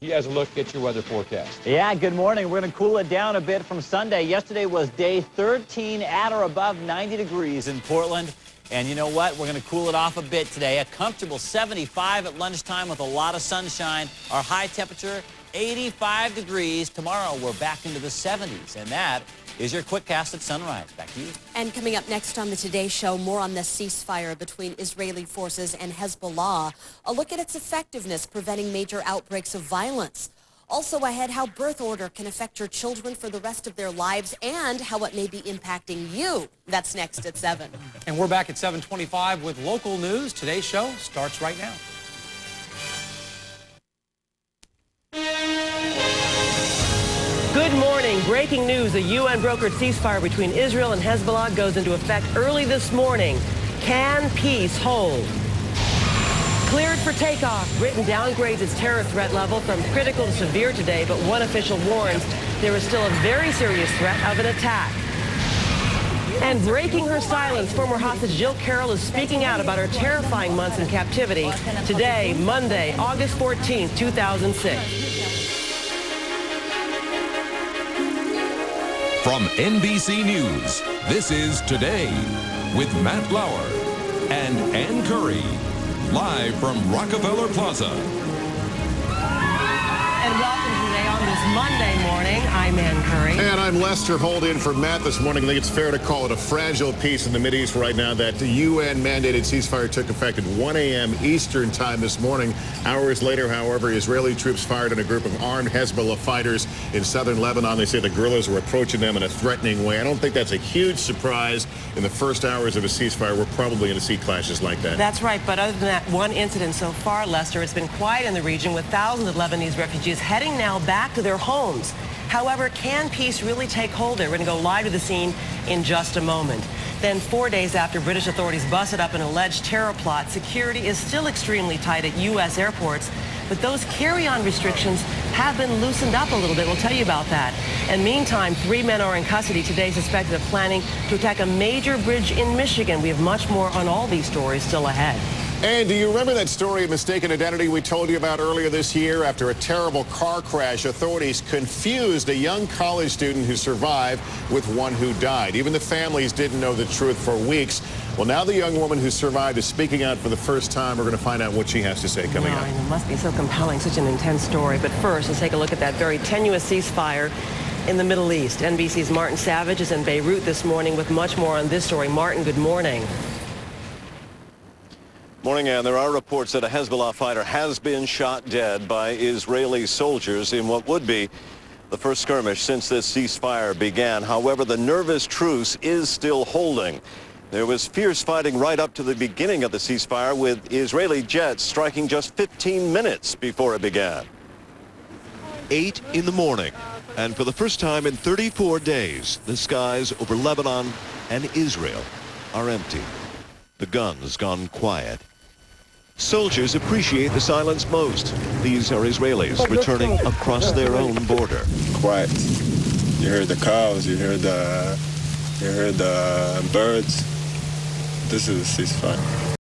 He has a look at your weather forecast. Yeah, good morning. We're going to cool it down a bit from Sunday. Yesterday was day 13 at or above 90 degrees in Portland. And you know what? We're going to cool it off a bit today. A comfortable 75 at lunchtime with a lot of sunshine. Our high temperature, 85 degrees. Tomorrow, we're back into the 70s. And that is your Quickcast at sunrise. Back to you. And coming up next on the Today Show, more on the ceasefire between Israeli forces and Hezbollah. A look at its effectiveness preventing major outbreaks of violence. Also ahead, how birth order can affect your children for the rest of their lives and how it may be impacting you. That's next at 7. And we're back at 7:25 with local news. Today's show starts right now. Good morning. Breaking news. A UN-brokered ceasefire between Israel and Hezbollah goes into effect early this morning. Can peace hold? Cleared for takeoff. Britain downgrades its terror threat level from critical to severe today, but one official warns there is still a very serious threat of an attack. And breaking her silence, former hostage Jill Carroll is speaking out about her terrifying months in captivity. Today, Monday, August 14th, 2006. From NBC News, this is Today with Matt Lauer and Ann Curry, live from Rockefeller Plaza. And welcome today on this Monday morning. I'm Ann Curry. And I'm Lester Holt in for Matt this morning. I think it's fair to call it a fragile peace in the Mideast right now. That the UN-mandated ceasefire took effect at 1 a.m. Eastern time this morning. Hours later, however, Israeli troops fired on a group of armed Hezbollah fighters in southern Lebanon. They say the guerrillas were approaching them in a threatening way. I don't think that's a huge surprise. In the first hours of a ceasefire, we're probably going to see clashes like that. That's right, but other than that one incident so far, Lester, it's been quiet in the region with thousands of Lebanese refugees heading now back to their homes. However, can peace really take hold there? We're going to go live to the scene in just a moment. Then 4 days after British authorities busted up an alleged terror plot, security is still extremely tight at U.S. airports, but those carry-on restrictions have been loosened up a little bit. We'll tell you about that. And meantime, 3 men are in custody today suspected of planning to attack a major bridge in Michigan. We have much more on all these stories still ahead. And do you remember that story of mistaken identity we told you about earlier this year? After a terrible car crash, authorities confused a young college student who survived with one who died. Even the families didn't know the truth for weeks. Well, now the young woman who survived is speaking out for the first time. We're going to find out what she has to say coming up. It must be so compelling, such an intense story. But first, let's take a look at that very tenuous ceasefire in the Middle East. NBC's Martin Savage is in Beirut this morning with much more on this story. Martin, good morning. Morning, Ann. There are reports that a Hezbollah fighter has been shot dead by Israeli soldiers in what would be the first skirmish since this ceasefire began. However, the nervous truce is still holding. There was fierce fighting right up to the beginning of the ceasefire, with Israeli jets striking just 15 minutes before it began. 8 in the morning, and for the first time in 34 days, the skies over Lebanon and Israel are empty. The guns gone quiet. Soldiers appreciate the silence most. These are Israelis returning across their own border. Quiet. You heard the cows, you heard the birds. This is a ceasefire.